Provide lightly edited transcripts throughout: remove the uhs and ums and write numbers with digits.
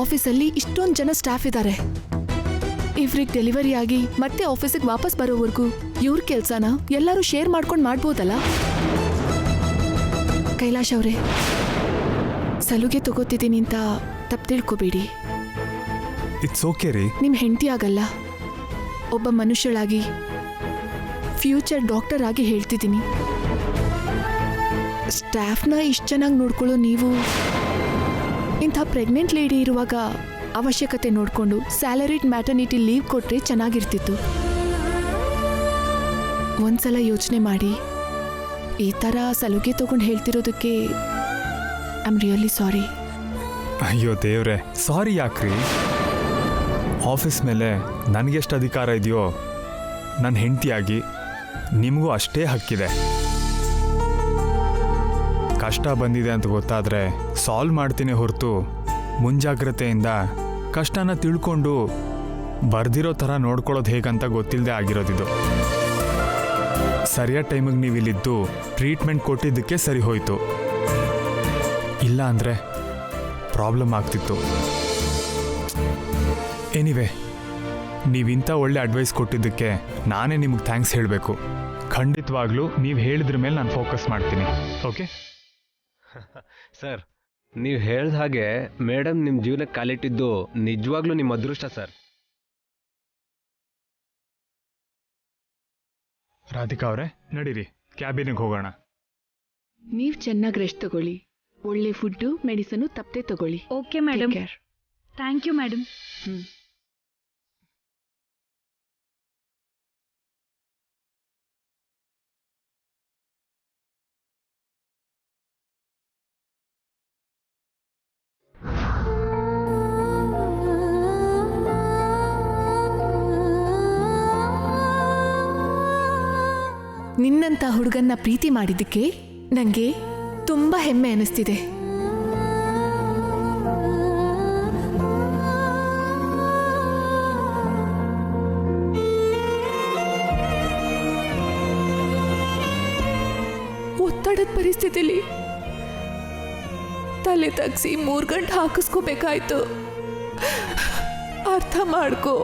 ಆಫೀಸಲ್ಲಿ ಇಷ್ಟೊಂದು ಜನ ಸ್ಟಾಫ್ ಇದ್ದಾರೆ. ಇವ್ರಿಗೆ ಡೆಲಿವರಿ ಆಗಿ ಮತ್ತೆ ಆಫೀಸಿಗೆ ವಾಪಸ್ ಬರೋವರೆಗೂ ಇವ್ರ ಕೆಲ್ಸನ ಎಲ್ಲರೂ ಶೇರ್ ಮಾಡ್ಕೊಂಡು ಮಾಡ್ಬೋದಲ್ಲ? ಕೈಲಾಶ್ ಅವರೇ, ಸಲುಗೆ ತಗೋತಿದ್ದೀನಿ ಅಂತ ತಪ್ಪು ತಿಳ್ಕೊಬೇಡಿ. ಇಟ್ಸ್ ಓಕೆ ರೀ. ನಿಮ್ಮ ಹೆಂಡತಿ ಆಗಲ್ಲ, ಒಬ್ಬ ಮನುಷ್ಯಳಾಗಿ ಫ್ಯೂಚರ್ ಡಾಕ್ಟರ್ ಆಗಿ ಹೇಳ್ತಿದ್ದೀನಿ. ಸ್ಟಾಫ್ನ ಇಷ್ಟು ಚೆನ್ನಾಗಿ ನೋಡ್ಕೊಳ್ಳೋ ನೀವು ಇಂಥ ಪ್ರೆಗ್ನೆಂಟ್ ಲೇಡಿ ಇರುವಾಗ ಅವಶ್ಯಕತೆ ನೋಡಿಕೊಂಡು ಸ್ಯಾಲರಿಡ್ ಮ್ಯಾಟರ್ನಿಟಿ ಲೀವ್ ಕೊಟ್ಟರೆ ಚೆನ್ನಾಗಿರ್ತಿತ್ತು. ಒಂದ್ಸಲ ಯೋಚನೆ ಮಾಡಿ. ಈ ಥರ ಸಲುಗೆ ತಗೊಂಡು ಹೇಳ್ತಿರೋದಕ್ಕೆ ಐ ಆಮ್ ರಿಯಲಿ ಸಾರಿ. ಅಯ್ಯೋ ದೇವ್ರೆ, ಸಾರಿ ಯಾಕ್ರಿ? ಆಫೀಸ್ ಮೇಲೆ ನನಗೆಷ್ಟು ಅಧಿಕಾರ ಇದೆಯೋ ನನ್ನ ಹೆಂಡತಿಯಾಗಿ ನಿಮಗೂ ಅಷ್ಟೇ ಹಕ್ಕಿದೆ. ಕಷ್ಟ ಬಂದಿದೆ ಅಂತ ಗೊತ್ತಾದರೆ ಸಾಲ್ವ್ ಮಾಡ್ತೀನಿ ಹೊರತು ಮುಂಜಾಗ್ರತೆಯಿಂದ ಕಷ್ಟನ ತಿಳ್ಕೊಂಡು ಬರ್ದಿರೋ ಥರ ನೋಡ್ಕೊಳ್ಳೋದು ಹೇಗಂತ ಗೊತ್ತಿಲ್ಲದೆ ಆಗಿರೋದಿದು. ಸರಿಯಾದ ಟೈಮಿಗೆ ನೀವು ಇಲ್ಲಿದ್ದು ಟ್ರೀಟ್ಮೆಂಟ್ ಕೊಟ್ಟಿದ್ದಕ್ಕೆ ಸರಿ ಹೋಯಿತು, ಇಲ್ಲ ಅಂದರೆ ಪ್ರಾಬ್ಲಮ್ ಆಗ್ತಿತ್ತು. ಎನಿವೆ, ನೀವಿಂಥ ಒಳ್ಳೆ ಅಡ್ವೈಸ್ ಕೊಟ್ಟಿದ್ದಕ್ಕೆ ನಾನೇ ನಿಮಗೆ ಥ್ಯಾಂಕ್ಸ್ ಹೇಳಬೇಕು. ಖಂಡಿತವಾಗ್ಲೂ ನೀವು ಹೇಳಿದ್ರ ಮೇಲೆ ನಾನು ಫೋಕಸ್ ಮಾಡ್ತೀನಿ. ಓಕೆ ಸರ್, ನೀವು ಹೇಳ್ದ ಹಾಗೆ ಮೇಡಮ್ ನಿಮ್ಮ ಜೀವನಕ್ಕೆ ಕಾಲಿಟ್ಟಿದ್ದು ನಿಜವಾಗ್ಲೂ ನಿಮ್ಮ ಅದೃಷ್ಟ ಸರ್. ರಾಧಿಕಾ ಅವರೇ, ನಡೀರಿ ಕ್ಯಾಬಿನಿಗೆ ಹೋಗೋಣ. ನೀವು ಚೆನ್ನಾಗಿ ರೆಸ್ಟ್ ತಗೊಳ್ಳಿ. ಒಳ್ಳೆ ಫುಡ್ಡು ಮೆಡಿಸನು ತಪ್ಪದೆ ತಗೊಳ್ಳಿ. Okay madam. Thank you madam. ನಿನ್ನಂಥ ಹುಡುಗನ್ನ ಪ್ರೀತಿ ಮಾಡಿದ್ದಕ್ಕೆ ನನಗೆ ತುಂಬ ಹೆಮ್ಮೆ ಅನಿಸ್ತಿದೆ. ಒತ್ತಡದ ಪರಿಸ್ಥಿತಿಲಿ ತಲೆ ತಗ್ಸಿ 3 ಗಂಟೆ ಹಾಕಿಸ್ಕೋಬೇಕಾಯ್ತು. ಅರ್ಥ ಮಾಡ್ಕೋ.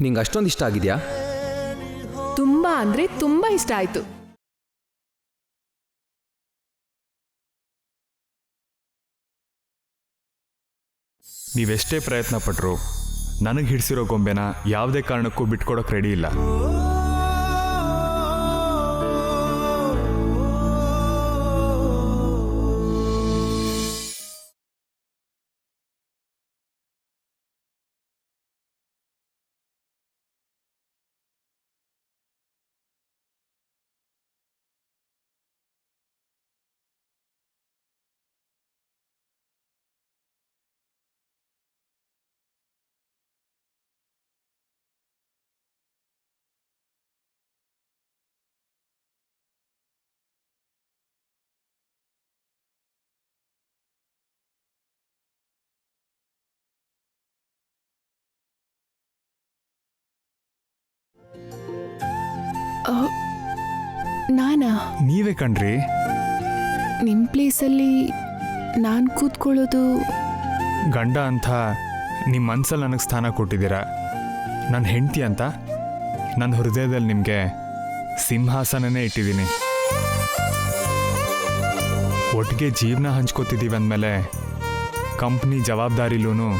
ನಿಂಗೆ ಅಷ್ಟೊಂದು ಇಷ್ಟ ಆಗಿದೆಯಾ? ತುಂಬ ಅಂದರೆ ತುಂಬ ಇಷ್ಟ ಆಯಿತು. ನೀವೆಷ್ಟೇ ಪ್ರಯತ್ನ ಪಟ್ಟರು ನನಗೆ ಹಿಡಿಸಿರೋ ಗೊಂಬೆನ ಯಾವುದೇ ಕಾರಣಕ್ಕೂ ಬಿಟ್ಕೊಡೋಕೆ ರೆಡಿ ಇಲ್ಲ. ನಾನಾ? ನೀವೇ ಕಣ್ರಿ. ನಿಮ್ಮ ಪ್ಲೇಸಲ್ಲಿ ನಾನು ಕೂತ್ಕೊಳ್ಳೋದು. ಗಂಡ ಅಂತ ನಿಮ್ಮ ಮನಸ್ಸಲ್ಲಿ ನನಗೆ ಸ್ಥಾನ ಕೊಟ್ಟಿದ್ದೀರಾ. ನನ್ನ ಹೆಂಡತಿ ಅಂತ ನನ್ನ ಹೃದಯದಲ್ಲಿ ನಿಮಗೆ ಸಿಂಹಾಸನನೇ ಇಟ್ಟಿದ್ದೀನಿ. ಒಟ್ಟಿಗೆ ಜೀವನ ಹಂಚ್ಕೋತಿದ್ದೀವಿ ಅಂದಮೇಲೆ ಕಂಪ್ನಿ ಜವಾಬ್ದಾರಿಲೂ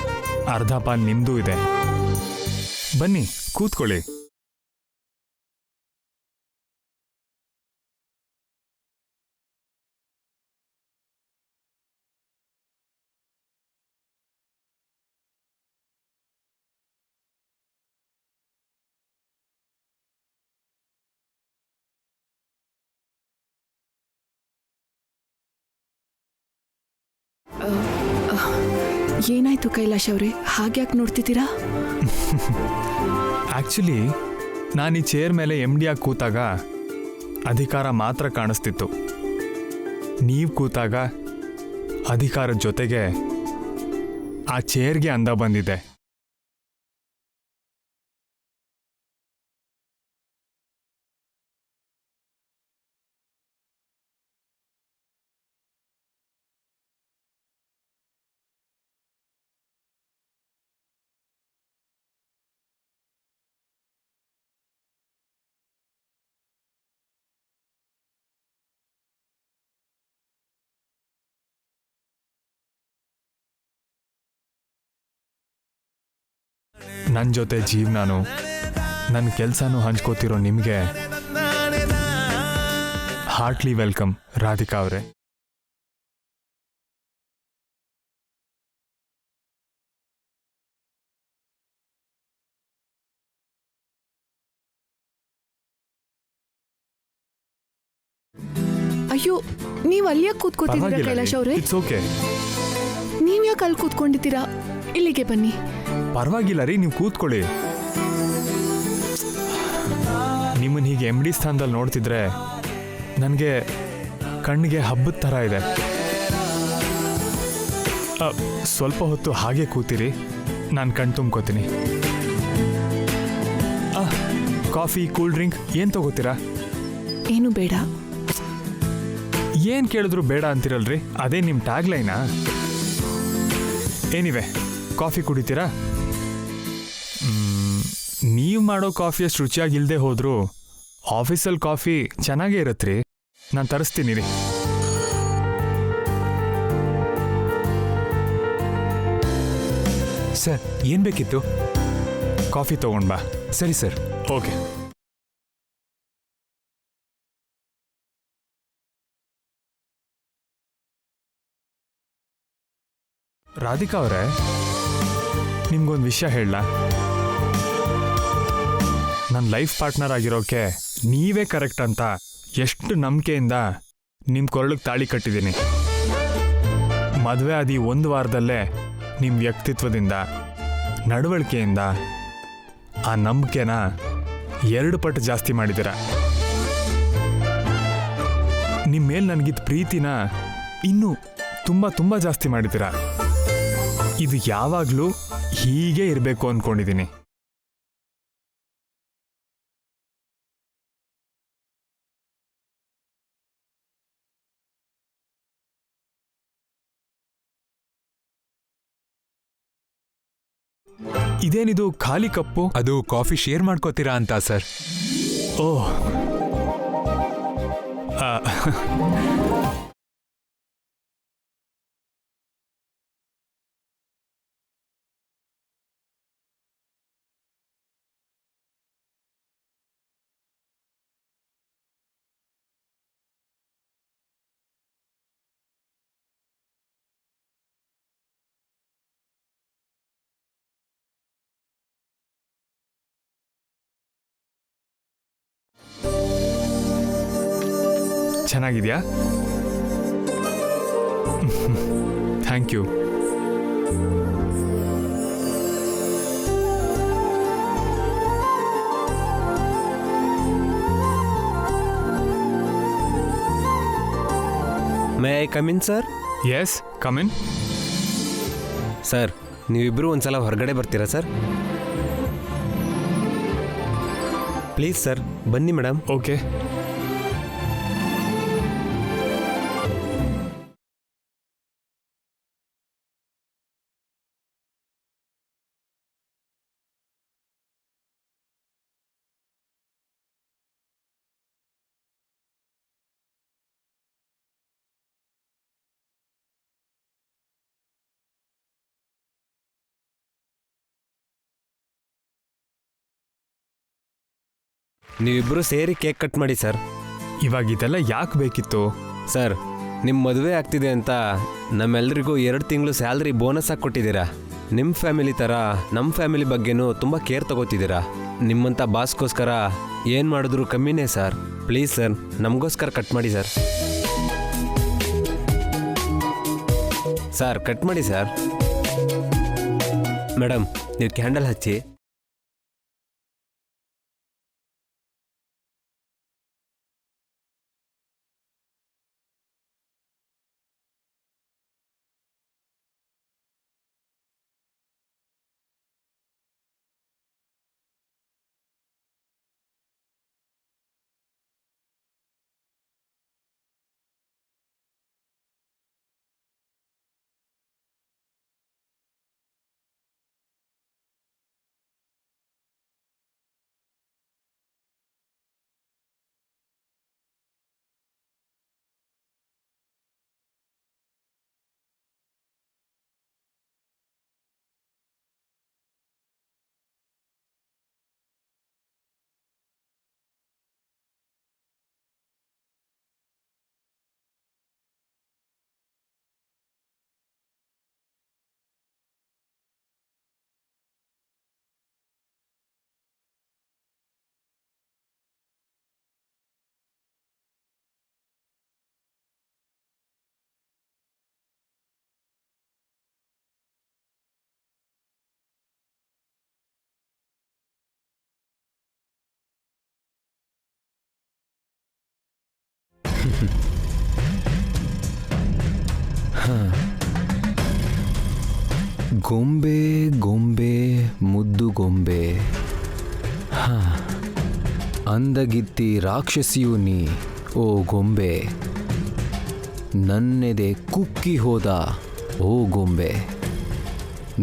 ಅರ್ಧ ಪಾಲು ನಿಮ್ಮದೂ ಇದೆ. ಬನ್ನಿ ಕೂತ್ಕೊಳ್ಳಿ. ಏನಾಯ್ತು ಕೈಲಾಶ್ ಅವರೇ, ಹಾಗ್ಯಾಕೆ ನೋಡ್ತಿದ್ದೀರಾ? ಆ್ಯಕ್ಚುಲಿ ನಾನು ಈ ಚೇರ್ ಮೇಲೆ MD ಆಗಿ ಕೂತಾಗ ಅಧಿಕಾರ ಮಾತ್ರ ಕಾಣಿಸ್ತಿತ್ತು. ನೀವು ಕೂತಾಗ ಅಧಿಕಾರದ ಜೊತೆಗೆ ಆ ಚೇರ್ಗೆ ಅಂದ ಬಂದಿದೆ. ನನ್ನ ಜೊತೆ ಜೀವನಾನು ನನ್ನ ಕೆಲಸನೂ ಹಂಚ್ಕೋತಿರೋ ನಿಮಗೆ ಹಾರ್ಟ್ಲಿ ವೆಲ್ಕಮ್ ರಾಧಿಕಾ ಅವರೇ. ಅಯ್ಯೋ, ನೀವು ಅಲ್ಲಿಯಾಗ ಕೂತ್ಕೋತಿದ್ದೀರಾ ಕೈಲಾಶ್ ಅವರೇ? It's okay. ನೀವು ಯಾಕೆ ಅಲ್ಲಿ ಕೂತ್ಕೊಂಡಿದ್ದೀರಾ? ಇಲ್ಲಿಗೆ ಬನ್ನಿ. ಪರವಾಗಿಲ್ಲ ರೀ, ನೀವು ಕೂತ್ಕೊಳ್ಳಿ. ನಿಮ್ಮನ್ನು ಹೀಗೆ MD ಸ್ಥಾನದಲ್ಲಿ ನೋಡ್ತಿದ್ರೆ ನನಗೆ ಕಣ್ಣಿಗೆ ಹಬ್ಬದ ಥರ ಇದೆ. ಸ್ವಲ್ಪ ಹೊತ್ತು ಹಾಗೆ ಕೂತಿರಿ, ನಾನು ಕಣ್ ತುಂಬ್ಕೋತೀನಿ. ಕಾಫಿ, ಕೂಲ್ ಡ್ರಿಂಕ್ ಏನು ತಗೋತೀರಾ? ಏನು ಬೇಡ. ಏನು ಕೇಳಿದ್ರು ಬೇಡ ಅಂತಿರಲ್ರಿ, ಅದೇ ನಿಮ್ಮ ಟ್ಯಾಗ್ಲೈನಾ? ಏನಿವೆ, ಕಾಫಿ ಕುಡಿತೀರಾ? ನೀವು ಮಾಡೋ ಕಾಫಿ ಅಷ್ಟು ರುಚಿಯಾಗಿಲ್ಲದೆ ಹೋದರೂ ಆಫೀಸಲ್ಲಿ ಕಾಫಿ ಚೆನ್ನಾಗೇ ಇರತ್ರಿ. ನಾನು ತರಿಸ್ತೀನಿ ರೀ. ಸರ್, ಏನು ಬೇಕಿತ್ತು? ಕಾಫಿ ತಗೊಂಡ್ ಬಾ. ಸರಿ ಸರ್. ಓಕೆ. ರಾಧಿಕಾ ಅವರೇ, ನಿಮ್ಗೊಂದು ವಿಷಯ ಹೇಳಲಾ? ನನ್ನ ಲೈಫ್ ಪಾರ್ಟ್ನರ್ ಆಗಿರೋಕೆ ನೀವೇ ಕರೆಕ್ಟ್ ಅಂತ ಎಷ್ಟು ನಂಬಿಕೆಯಿಂದ ನಿಮ್ಮ ಕೊರಳಿಗೆ ತಾಳಿ ಕಟ್ಟಿದ್ದೀನಿ. ಮದುವೆ ಆದಿ 1 ವಾರದಲ್ಲೇ ನಿಮ್ಮ ವ್ಯಕ್ತಿತ್ವದಿಂದ, ನಡವಳಿಕೆಯಿಂದ ಆ ನಂಬಿಕೆನ 2 ಪಟ್ಟು ಜಾಸ್ತಿ ಮಾಡಿದ್ದೀರ. ನಿಮ್ಮ ಮೇಲೆ ನನಗಿದ್ದ ಪ್ರೀತಿನ ಇನ್ನೂ ತುಂಬ ತುಂಬ ಜಾಸ್ತಿ ಮಾಡಿದ್ದೀರ. ಇದು ಯಾವಾಗಲೂ ಹೀಗೆ ಇರಬೇಕು ಅಂದ್ಕೊಂಡಿದ್ದೀನಿ. ಇದೇನಿದು ಖಾಲಿ ಕಪ್ಪು? ಅದು ಕಾಫಿ ಶೇರ್ ಮಾಡ್ಕೋತೀರಾ ಅಂತ ಸರ್. ಓಹ್, ಚೆನ್ನಾಗಿದೆಯಾ? Thank you. May I come in sir? Yes, come in. Sir, ನೀವಿಬ್ಬರು ಒಂದ್ಸಲ ಹೊರಗಡೆ ಬರ್ತೀರಾ ಸರ್? ಪ್ಲೀಸ್ ಸರ್, ಬನ್ನಿ ಮೇಡಮ್. ಓಕೆ. ನೀವಿಬ್ಬರು ಸೇರಿ ಕೇಕ್ ಕಟ್ ಮಾಡಿ ಸರ್. ಇವಾಗ ಇದೆಲ್ಲ ಯಾಕೆ ಬೇಕಿತ್ತು? ಸರ್, ನಿಮ್ಮ ಮದುವೆ ಆಗ್ತಿದೆ ಅಂತ ನಮ್ಮೆಲ್ಲರಿಗೂ 2 ತಿಂಗಳು ಸ್ಯಾಲ್ರಿ ಬೋನಸ್ ಆಗಿ ಕೊಟ್ಟಿದ್ದೀರಾ. ನಿಮ್ಮ ಫ್ಯಾಮಿಲಿ ಥರ ನಮ್ಮ ಫ್ಯಾಮಿಲಿ ಬಗ್ಗೆನೂ ತುಂಬ ಕೇರ್ ತಗೋತಿದ್ದೀರಾ. ನಿಮ್ಮಂಥ ಬಾಸ್ಗೋಸ್ಕರ ಏನು ಮಾಡಿದ್ರು ಕಮ್ಮಿನೇ ಸರ್. ಪ್ಲೀಸ್ ಸರ್, ನಮಗೋಸ್ಕರ ಕಟ್ ಮಾಡಿ ಸರ್. ಸರ್ ಕಟ್ ಮಾಡಿ ಸರ್. ಮೇಡಮ್ ನೀವು ಕ್ಯಾಂಡಲ್ ಹಚ್ಚಿ. ಗೊಂಬೆ ಗೊಂಬೆ ಮುದ್ದು ಗೊಂಬೆ, ಅಂದಗಿತ್ತಿ ರಾಕ್ಷಸಿಯು ನೀ ಓ ಗೊಂಬೆ, ನನ್ನೆದೆ ಕುಕ್ಕಿ ಹೋದ ಓ ಗೊಂಬೆ,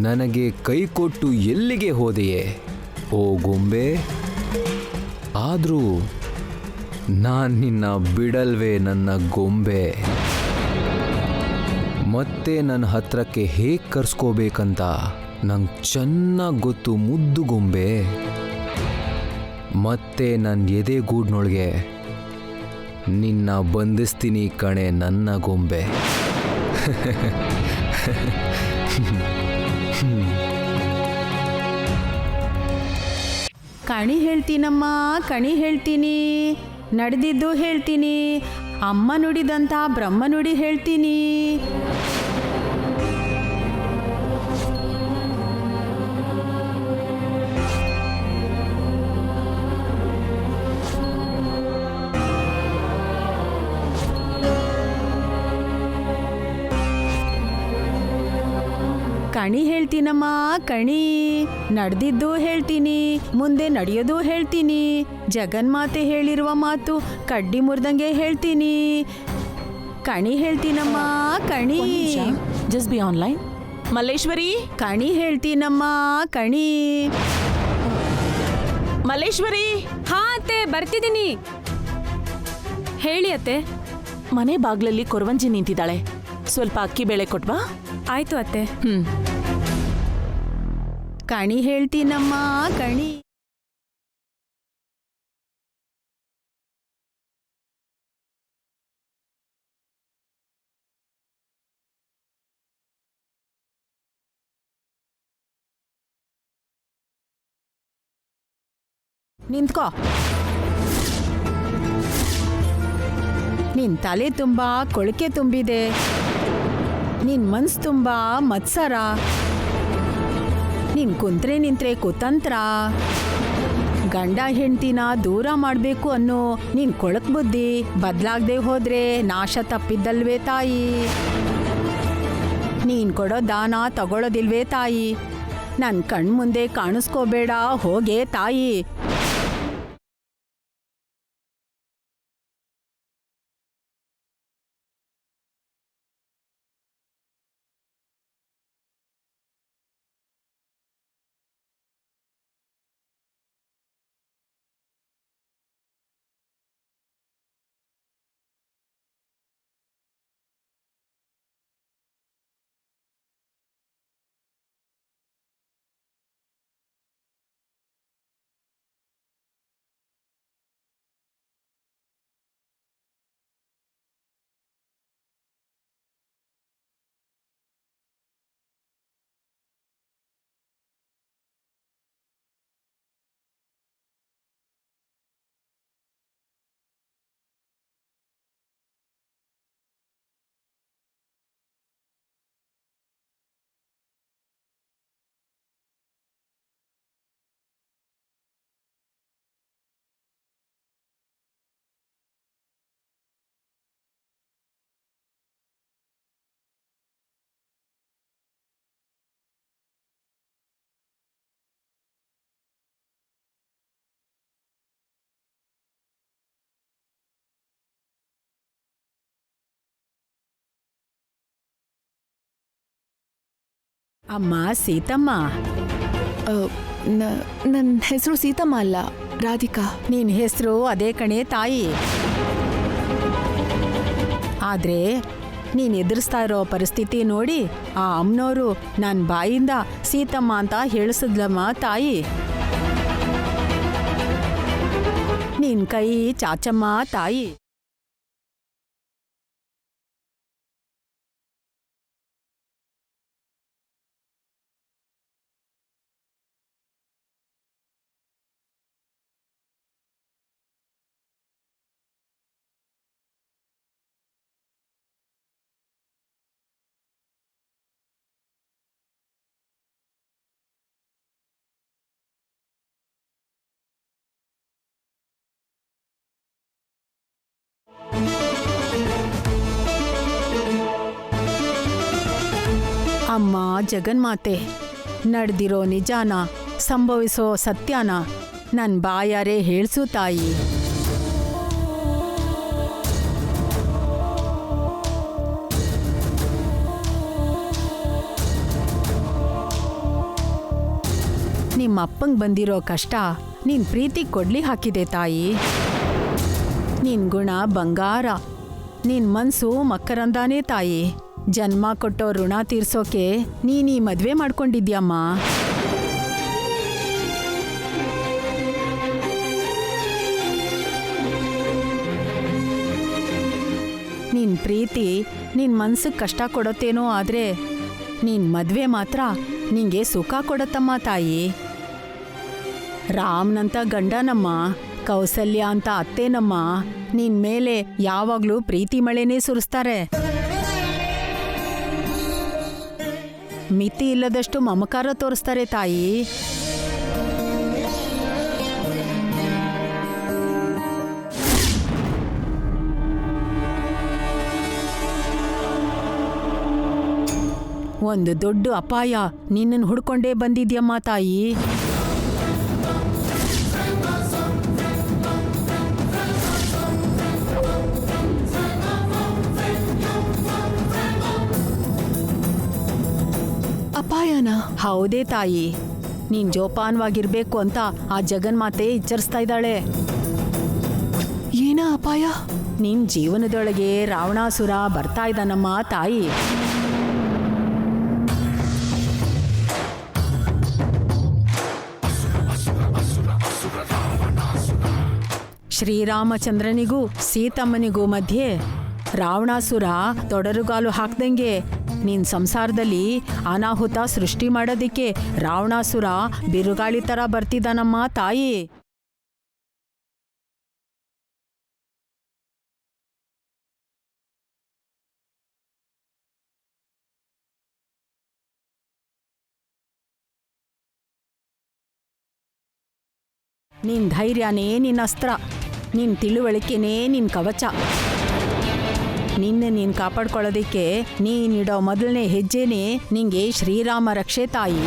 ನನಗೆ ಕೈ ಕೊಟ್ಟು ಎಲ್ಲಿಗೆ ಹೋದೆಯೇ ಓ ಗೊಂಬೆ, ಆದರೂ ನಾನು ನಿನ್ನ ಬಿಡಲ್ವೇ ನನ್ನ ಗೊಂಬೆ, ಮತ್ತೆ ನನ್ನ ಹತ್ರಕ್ಕೆ ಹೇಗೆ ಕರ್ಸ್ಕೋಬೇಕಂತ ನಂಗೆ ಚೆನ್ನಾಗಿ ಗೊತ್ತು ಮುದ್ದು ಗೊಂಬೆ, ಮತ್ತೆ ನನ್ನ ಎದೆಗೂಡ್ನೊಳಗೆ ನಿನ್ನ ಬಂಧಿಸ್ತೀನಿ ಕಣೆ ನನ್ನ ಗೊಂಬೆ. ಕಣಿ ಹೇಳ್ತೀನಮ್ಮ, ಕಣಿ ಹೇಳ್ತೀನಿ, ನಡೆದಿದ್ದು ಹೇಳ್ತೀನಿ, ಅಮ್ಮ ನುಡಿದಂಥ ಬ್ರಹ್ಮ ನುಡಿ ಹೇಳ್ತೀನಿ. ಕಣಿ ಹೇಳ್ತೀನಮ್ಮ, ಕಣಿ, ನಡೆದಿದ್ದು ಹೇಳ್ತೀನಿ, ಮುಂದೆ ನಡೆಯೋದು ಹೇಳ್ತೀನಿ, ಜಗನ್ಮಾತೆ ಹೇಳಿರುವ ಮಾತು ಕಡ್ಡಿ ಮುರಿದಂಗೆ ಹೇಳ್ತೀನಿ. ಕಣಿ ಹೇಳ್ತೀನಮ್ಮ, ಕಣಿ. Just B online. ಮಲ್ಲೇಶ್ವರಿ, ಕಣಿ ಹೇಳ್ತೀನಮ್ಮ, ಕಣಿ. ಮಲ್ಲೇಶ್ವರಿ. ಹಾ ಅತ್ತೆ, ಬರ್ತಿದ್ದೀನಿ. ಹೇಳಿ ಅತ್ತೆ. ಮನೆ ಬಾಗ್ಲಲ್ಲಿ ಕೊರವಂಜಿ ನಿಂತಿದ್ದಾಳೆ, ಸ್ವಲ್ಪ ಅಕ್ಕಿ ಬೇಳೆ ಕೊಟ್ವಾ? ಆಯ್ತು ಅತ್ತೆ. ಕಣಿ ಹೇಳ್ತೀನಮ್ಮ, ಕಣಿ. ನಿಂತ್ಕೋ. ನಿನ್ ತಲೆ ತುಂಬ ಕೊಳಕೆ ತುಂಬಿದೆ, ನಿನ್ ಮನ್ಸ್ ತುಂಬ ಮತ್ಸರ, ನೀನ್ ಕುಂತ್ರೆ ನಿಂತ್ರೆ ಕುತಂತ್ರ, ಗಂಡ ಹೆಂಡ್ತಿನ ದೂರ ಮಾಡಬೇಕು ಅನ್ನೋ ನೀನ್ ಕೊಳಕ್ ಬುದ್ಧಿ ಬದಲಾಗದೆ ಹೋದ್ರೆ ನಾಶ ತಪ್ಪಿದ್ದಲ್ವೇ ತಾಯಿ. ನೀನ್ ಕೊಡೋ ದಾನ ತಗೊಳ್ಳೋದಿಲ್ವೇ ತಾಯಿ. ನನ್ನ ಕಣ್ಮುಂದೆ ಕಾಣಿಸ್ಕೋಬೇಡ ಹೋಗೆ ತಾಯಿ. ಅಮ್ಮ ಸೀತಮ್ಮ, ನನ್ನ ಹೆಸರು ಸೀತಮ್ಮ ಅಲ್ಲ, ರಾಧಿಕಾ. ನಿನ್ ಹೆಸರು ಅದೇ ಕಣೆ ತಾಯಿ. ಆದ್ರೆ ನೀನ್ ಎದುರಿಸ್ತಾ ಇರೋ ಪರಿಸ್ಥಿತಿ ನೋಡಿ ಆ ಅಮ್ಮನವರು ನನ್ನ ಬಾಯಿಂದ ಸೀತಮ್ಮ ಅಂತ ಹೇಳಿಸಿದ್ಲಮ್ಮ ತಾಯಿ. ನಿನ್ ಕೈ ಚಾಚಮ್ಮ ತಾಯಿ. ಅಮ್ಮ ಜಗನ್ಮಾತೆ, ನಡೆದಿರೋ ನಿಜಾನ, ಸಂಭವಿಸೋ ಸತ್ಯನ ನನ್ನ ಬಾಯಾರೆ ಹೇಳ್ಸು ತಾಯಿ. ನಿಮ್ಮ ಅಪ್ಪಂಗೆ ಬಂದಿರೋ ಕಷ್ಟ ನಿನ್ ಪ್ರೀತಿ ಕೊಡ್ಲಿ ಹಾಕಿದೆ ತಾಯಿ. ನಿನ್ ಗುಣ ಬಂಗಾರ, ನಿನ್ ಮನ್ಸು ಮಕ್ಕರಂದಾನೇ ತಾಯಿ. ಜನ್ಮ ಕೊಟ್ಟೋ ಋಣ ತೀರ್ಸೋಕೆ ನೀನೀ ಮದ್ವೆ ಮಾಡ್ಕೊಂಡಿದ್ಯಮ್ಮ. ನಿನ್ ಪ್ರೀತಿ ನಿನ್ ಮನ್ಸಿಗೆ ಕಷ್ಟ ಕೊಡತ್ತೇನೋ, ಆದ್ರೆ ನಿನ್ ಮದ್ವೆ ಮಾತ್ರ ನಿಂಗೆ ಸುಖ ಕೊಡತ್ತಮ್ಮ ತಾಯಿ. ರಾಮ್ನಂತ ಗಂಡನಮ್ಮ, ಕೌಸಲ್ಯ ಅಂತ ಅತ್ತೇನಮ್ಮ ನಿನ್ ಮೇಲೆ ಯಾವಾಗ್ಲೂ ಪ್ರೀತಿ ಮಳೆನೇ ಸುರಿಸ್ತಾರೆ. ಮಿತಿ ಇಲ್ಲದಷ್ಟು ಮಮಕಾರ ತೋರಿಸ್ತಾರೆ ತಾಯಿ. ಒಂದು ದೊಡ್ಡ ಅಪಾಯ ನಿನ್ನನ್ನು ಹುಡ್ಕೊಂಡೇ ಬಂದಿದ್ಯಮ್ಮ ತಾಯಿ. ಅಪಾಯನ? ಹೌದೇ ತಾಯಿ. ನೀನ್ ಜೋಪಾನವಾಗಿರ್ಬೇಕು ಅಂತ ಆ ಜಗನ್ಮಾತೆ ಎಚ್ಚರಿಸ್ತಾ ಇದ್ದಾಳೆ. ಏನ ಅಪಾಯ? ನಿನ್ ಜೀವನದೊಳಗೆ ರಾವಣಾಸುರ ಬರ್ತಾ ಇದ್ದಾನಮ್ಮ ತಾಯಿ. ಶ್ರೀರಾಮಚಂದ್ರನಿಗೂ ಸೀತಮ್ಮನಿಗೂ ಮಧ್ಯೆ ರಾವಣಾಸುರ ತೊಡರುಗಾಲು ಹಾಕ್ದಂಗೆ ನಿನ್ ಸಂಸಾರದಲ್ಲಿ ಅನಾಹುತ ಸೃಷ್ಟಿ ಮಾಡೋದಿಕ್ಕೆ ರಾವಣಾಸುರ ಬಿರುಗಾಳಿ ಥರ ಬರ್ತಿದ್ದಾನಮ್ಮ ತಾಯಿ. ನಿನ್ ಧೈರ್ಯನೇ ನಿನ್ನ ಅಸ್ತ್ರ, ನಿನ್ ತಿಳುವಳಿಕೆನೇ ನಿನ್ ಕವಚ. ನೀನು ಕಾಪಾಡ್ಕೊಳ್ಳೋದಿಕ್ಕೆ ನೀನಿಡೋ ಮೊದಲನೇ ಹೆಜ್ಜೆನೇ ನಿಂಗೆ ಶ್ರೀರಾಮ ರಕ್ಷೆ ತಾಯಿ.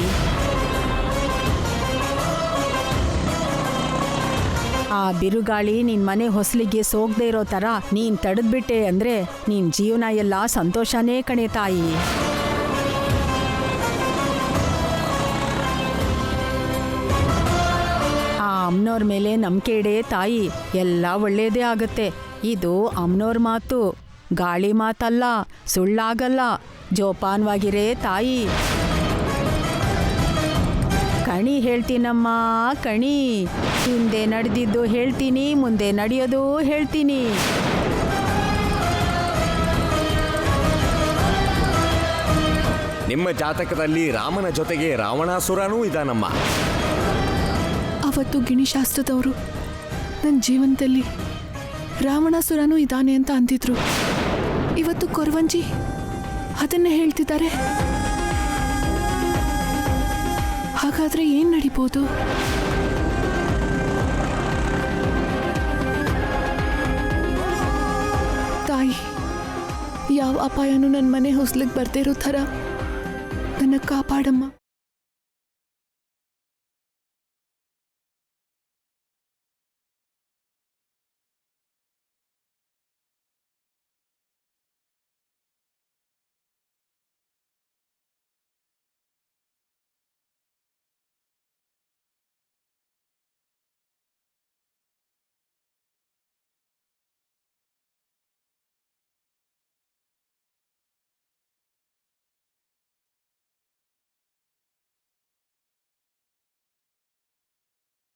ಆ ಬಿರುಗಾಳಿ ನಿನ್ ಮನೆ ಹೊಸಲಿಗೆ ಸೋಗದೆ ಇರೋ ಥರ ನೀನ್ ತಡೆದ್ಬಿಟ್ಟೆ ಅಂದ್ರೆ ನಿನ್ ಜೀವನ ಎಲ್ಲ ಸಂತೋಷನೇ ಕಣೆ ತಾಯಿ. ಆ ಅಮ್ಮನವ್ರ ಮೇಲೆ ನಂಬಿಕೆ ಇಡೆ ತಾಯಿ, ಎಲ್ಲ ಒಳ್ಳೇದೇ ಆಗತ್ತೆ. ಇದು ಅಮ್ಮನವ್ರ ಮಾತು, ಗಾಳಿ ಮಾತಲ್ಲ, ಸುಳ್ಳಾಗಲ್ಲ. ಜೋಪಾನವಾಗಿರೇ ತಾಯಿ. ಕಣಿ ಹೇಳ್ತೀನಮ್ಮ ಕಣಿ. ಹಿಂದೆ ನಡೆದಿದ್ದು ಹೇಳ್ತೀನಿ, ಮುಂದೆ ನಡೆಯೋದು ಹೇಳ್ತೀನಿ. ನಿಮ್ಮ ಜಾತಕದಲ್ಲಿ ರಾಮನ ಜೊತೆಗೆ ರಾವಣಾಸುರನೂ ಇದಾನಮ್ಮ. ಅವತ್ತು ಗಿಣಿಶಾಸ್ತ್ರದವರು ನನ್ನ ಜೀವನದಲ್ಲಿ ರಾವಣಾಸುರನೂ ಇದ್ದಾನೆ ಅಂತ ಅಂದಿದ್ರು. ಇವತ್ತು ಕೊರವಂಜಿ ಅದನ್ನೇ ಹೇಳ್ತಿದ್ದಾರೆ. ಹಾಗಾದ್ರೆ ಏನ್ ನಡಿಬೋದು? ತಾಯಿ, ಯಾವ ಅಪಾಯನೂ ನನ್ನ ಮನೆ ಹೊಸ್ಲಿಗೆ ಬರ್ದೇ ಇರೋ ಥರ ನನ್ನ ಕಾಪಾಡಮ್ಮ.